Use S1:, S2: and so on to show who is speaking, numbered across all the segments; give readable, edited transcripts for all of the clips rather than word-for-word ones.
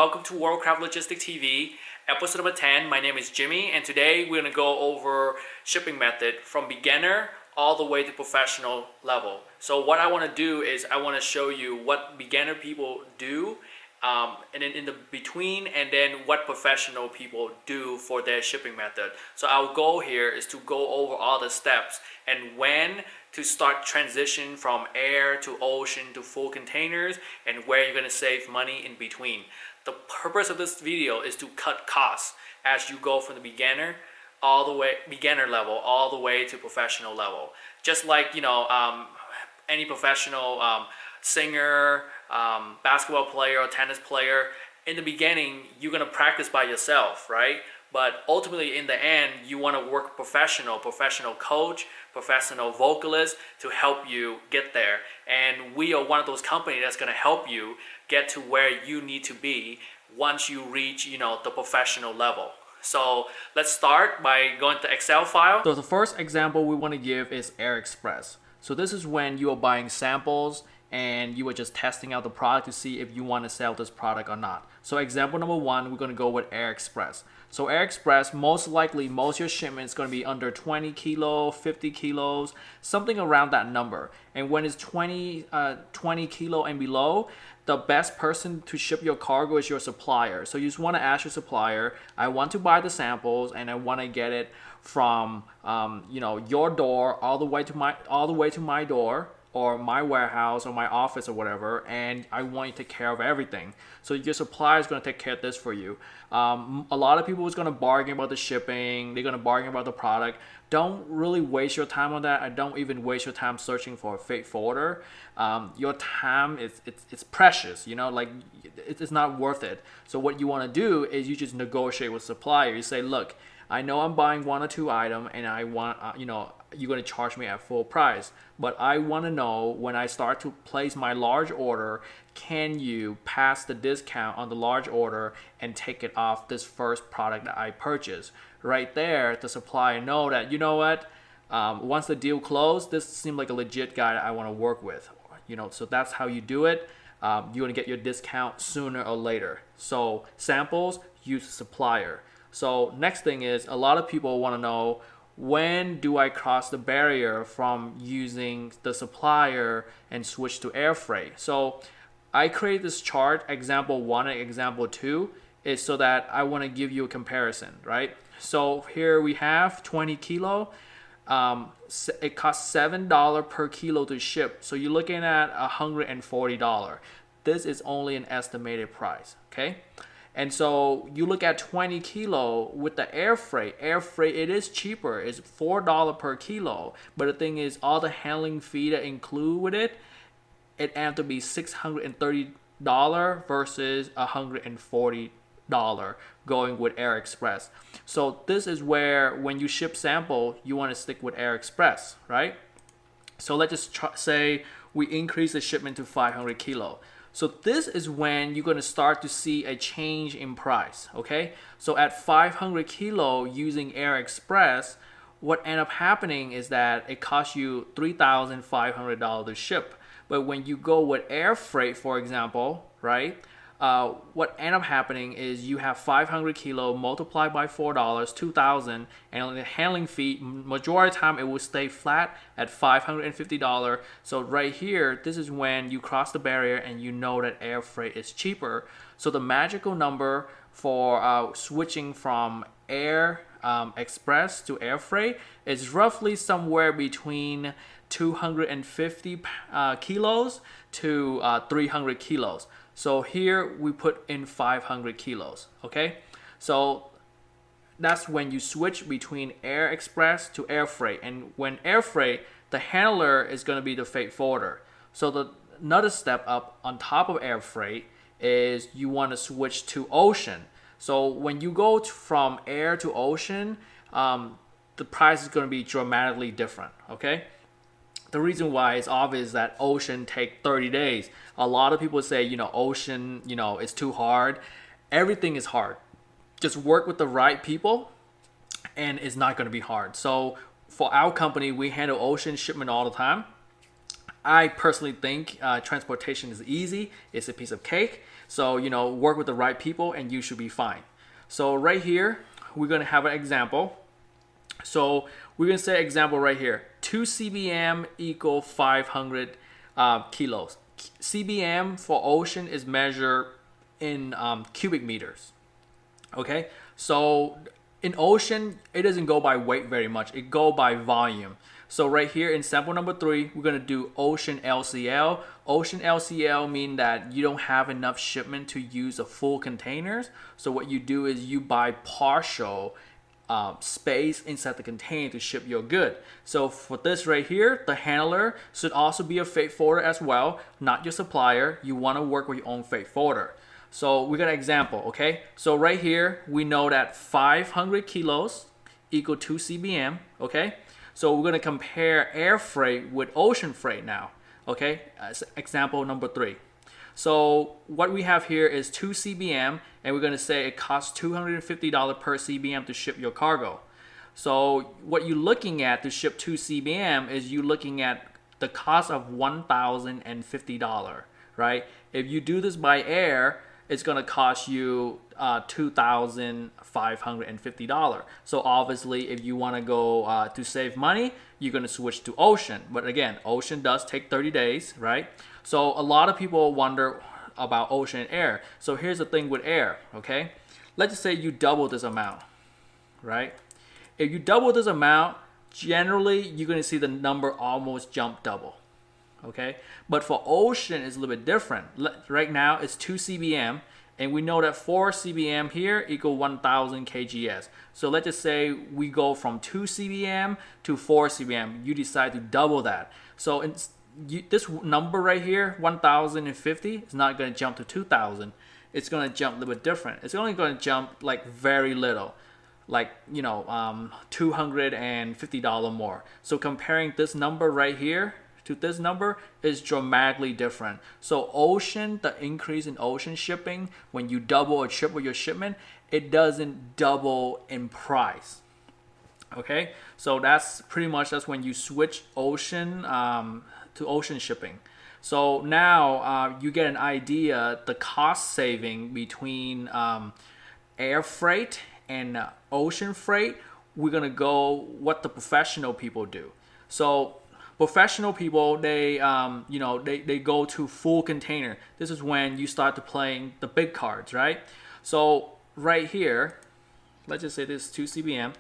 S1: welcome to Worldcraft Logistics TV, episode number 10. My name is Jimmy, and today we're going to go over shipping method from beginner all the way to professional level. So what I want to do is I want to show you what beginner people do, and then in the between, and then what professional people do for their shipping method. So our goal here is to go over all the steps and when to start transition from air to ocean to full containers, and where you're going to save money in between. The purpose of this video is to cut costs as you go from the beginner level all the way to professional level. Just like any professional singer, basketball player or tennis player, in the beginning you're going to practice by yourself, right? But ultimately in the end you want to work professional coach, professional vocalist to help you get there. And we are one of those companies that's going to help you get to where you need to be once you reach the professional level. So let's start by going to Excel file. So the first example we want to give is Air Express. So this is when you are buying samples and you are just testing out the product to see if you want to sell this product or not. So example number one, we're going to go with Air Express. So Air Express, most likely, most of your shipment is going to be under 20 kilo, 50 kilos, something around that number. And when it's 20 kilo and below, the best person to ship your cargo is your supplier. So you just want to ask your supplier, I want to buy the samples and I want to get it from your door all the way to my door, or my warehouse or my office or whatever, and I want you to take care of everything. So your supplier is going to take care of this for you. A lot of people is going to bargain about the shipping. They're going to bargain about the product. Don't really waste your time on that. I don't even waste your time searching for a freight forwarder. Your time it's precious. It's not worth it. So what you want to do is you just negotiate with supplier. You say, look, I know I'm buying one or two items, and I want you're going to charge me at full price, but I want to know when I start to place my large order, can you pass the discount on the large order and take it off this first product that I purchased? Right there, the supplier know that, once the deal closed, this seemed like a legit guy that I want to work with. So that's how you do it. You're going to get your discount sooner or later. So samples, use supplier. So next thing is, a lot of people want to know, when do I cross the barrier from using the supplier and switch to air freight? So I create this chart, example 1 and example 2, is so that I want to give you a comparison, right? So here we have 20 kilo. It costs $7 per kilo to ship. So you're looking at $140. This is only an estimated price, okay? And so you look at 20 kilo with the air freight. Air freight, it is cheaper. It's $4 per kilo. But the thing is, all the handling fee that include with it ends up to be $630 versus $140 going with Air Express. So this is where, when you ship sample, you want to stick with Air Express, right? So let's just say we increase the shipment to 500 kilo. So this is when you're going to start to see a change in price, okay? So at 500 kilo using Air Express, what end up happening is that it costs you $3,500 to ship. But when you go with air freight, for example, right? What end up happening is you have 500 kilo multiplied by $4, $2,000, and the handling fee, majority of the time it will stay flat at $550. So right here, this is when you cross the barrier and you know that air freight is cheaper. So the magical number for switching from air express to air freight is roughly somewhere between 250 kilos to 300 kilos. So here we put in 500 kilos, okay? So that's when you switch between Air Express to air freight. And when air freight, the handler is going to be the freight forwarder. So another step up on top of air freight is you want to switch to ocean. So when you go from air to ocean, the price is going to be dramatically different, okay? The reason why is obvious that ocean take 30 days. A lot of people say, ocean, it's too hard. Everything is hard. Just work with the right people and it's not going to be hard. So for our company, we handle ocean shipment all the time. I personally think transportation is easy. It's a piece of cake. So, work with the right people and you should be fine. So right here, we're going to have an example. So we're going to say example right here. 2 CBM equal 500 kilos. CBM for ocean is measured in cubic meters. Okay, so in ocean, it doesn't go by weight very much. It go by volume. So right here in sample number 3, we're going to do ocean LCL. Ocean LCL mean that you don't have enough shipment to use a full containers. So what you do is you buy partial space inside the container to ship your good. So for this right here, the handler should also be a freight forwarder as well, not your supplier. You want to work with your own freight forwarder. So we got an example, okay? So right here, we know that 500 kilos equal 2 CBM, okay? So we're gonna compare air freight with ocean freight now, okay? Example number 3. So what we have here is 2 CBM, and we're gonna say it costs $250 per CBM to ship your cargo. So what you're looking at to ship 2 CBM is you looking at the cost of $1,050, right? If you do this by air, it's going to cost you $2,550. So obviously, if you want to go to save money, you're going to switch to ocean. But again, ocean does take 30 days, right? So a lot of people wonder about ocean and air. So here's the thing with air, okay? Let's just say you double this amount, right? If you double this amount, generally, you're going to see the number almost jump double. Okay, but for ocean it's a little bit different. Right now it's 2 CBM, and we know that 4 CBM here equal 1,000 kgs. So let's just say we go from 2 CBM to 4 CBM. You decide to double that. So this number right here, 1,050, is not going to jump to 2,000. It's going to jump a little bit different. It's only going to jump like very little, like $250 more. So comparing this number right here to this number is dramatically different. So ocean, the increase in ocean shipping, when you double or triple your shipment, it doesn't double in price. Okay, so that's when you switch ocean to ocean shipping. So now you get an idea the cost saving between air freight and ocean freight. We're gonna go what the professional people do. So professional people, they go to full container. This is when you start to playing the big cards, right? So right here, let's just say this is 2 CBM.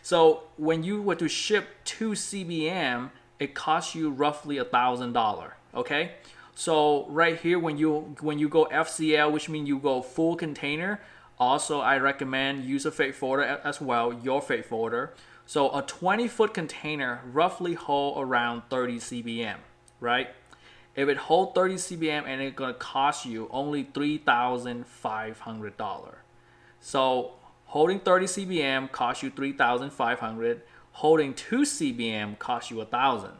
S1: So when you were to ship 2 CBM, it costs you roughly $1,000. Okay. So right here, when you go FCL, which means you go full container, also I recommend use a freight forwarder as well, your freight forwarder. So a 20-foot container roughly hold around 30 CBM, right? If it hold 30 CBM and it's gonna cost you only $3,500. So holding 30 CBM costs you $3,500. Holding 2 CBM costs you $1,000,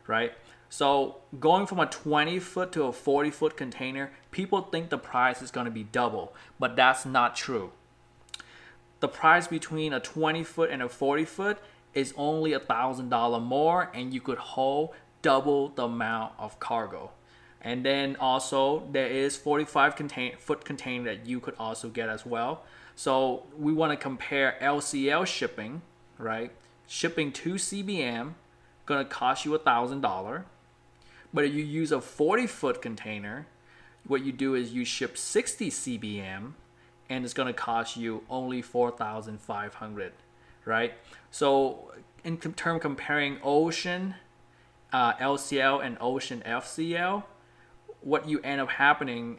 S1: right? So going from a 20-foot to a 40-foot container, people think the price is gonna be double, but that's not true. The price between a 20-foot and a 40-foot is only $1,000 more, and you could hold double the amount of cargo. And then also there is 45-foot container that you could also get as well. So we want to compare LCL shipping, right? Shipping 2 CBM gonna cost you $1,000. But if you use a 40-foot container, what you do is you ship 60 CBM, and it's going to cost you only $4,500, right? So in term comparing ocean LCL and ocean FCL, what you end up happening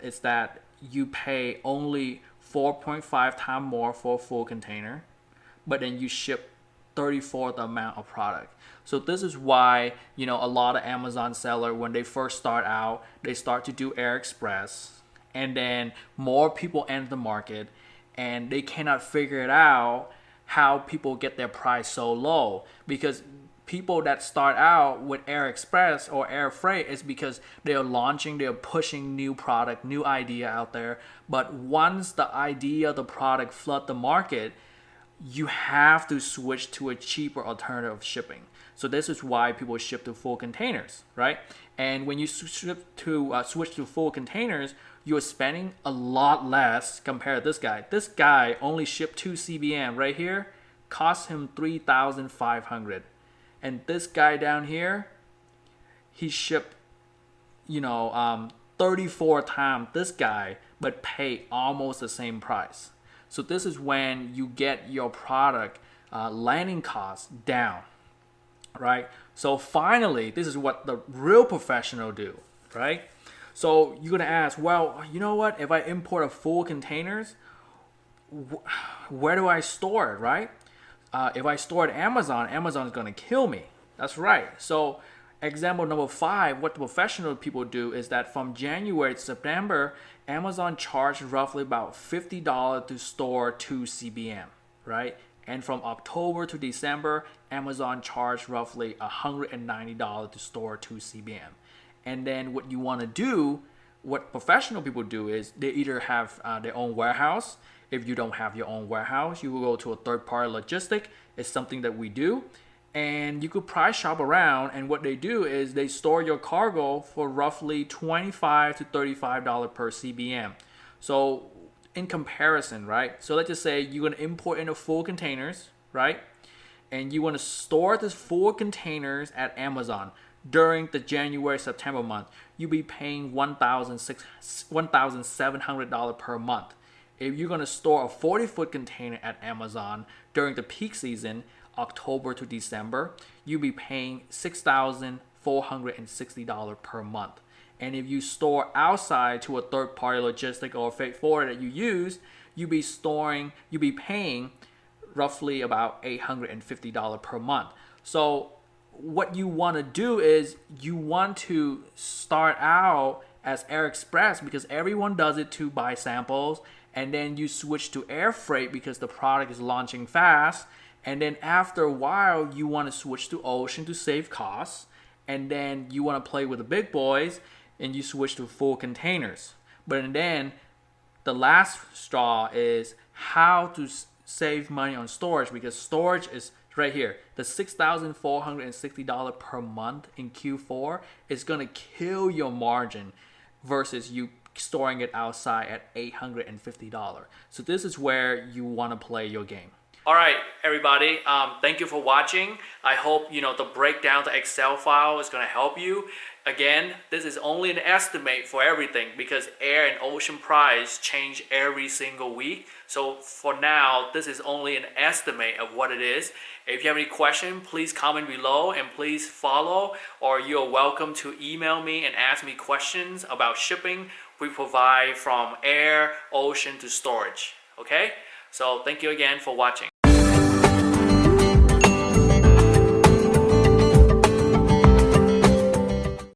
S1: is that you pay only 4.5 times more for a full container, but then you ship 34th the amount of product. So this is why, a lot of Amazon seller, when they first start out, they start to do Air Express, and then more people enter the market, and they cannot figure it out how people get their price so low. Because people that start out with Air Express or air freight is because they're pushing new product, new idea out there. But once the idea, the product flood the market, you have to switch to a cheaper alternative of shipping. So this is why people ship to full containers, right? And when you switch to full containers, you're spending a lot less compared to this guy. This guy only shipped 2 CBM right here, cost him $3,500. And this guy down here, he shipped, 34 times this guy, but pay almost the same price. So this is when you get your product landing costs down, right? So finally, this is what the real professional do, right? So you're gonna ask, well, you know what? If I import a full containers, where do I store it, right? If I store it at Amazon, Amazon is gonna kill me. That's right. So example number 5, what the professional people do is that from January to September, Amazon charged roughly about $50 to store 2 CBM, right? And from October to December, Amazon charged roughly $190 to store 2 CBM. And then what you want to do, what professional people do is they either have their own warehouse. If you don't have your own warehouse, you will go to a third-party logistic. It's something that we do. And you could price shop around, and what they do is they store your cargo for roughly $25 to $35 per CBM. So in comparison, right? So let's just say you're going to import into full containers, right? And you want to store this full containers at Amazon during the January-September month. You'll be paying $1,700 per month. If you're going to store a 40-foot container at Amazon during the peak season, October to December, you'll be paying $6,460 per month. And if you store outside to a third-party logistic or freight forwarder that you use, you'll be paying roughly about $850 per month. So what you want to do is you want to start out as air express because everyone does it to buy samples, and then you switch to air freight because the product is launching fast. And then after a while, you want to switch to ocean to save costs. And then you want to play with the big boys and you switch to full containers. But then the last straw is how to save money on storage, because storage is right here. The $6,460 per month in Q4 is going to kill your margin versus you storing it outside at $850. So this is where you want to play your game. All right, everybody. Thank you for watching. I hope the breakdown, the Excel file is going to help you. Again, this is only an estimate for everything because air and ocean price change every single week. So for now, this is only an estimate of what it is. If you have any question, please comment below and please follow, or you're welcome to email me and ask me questions about shipping. We provide from air, ocean to storage. Okay? So thank you again for watching.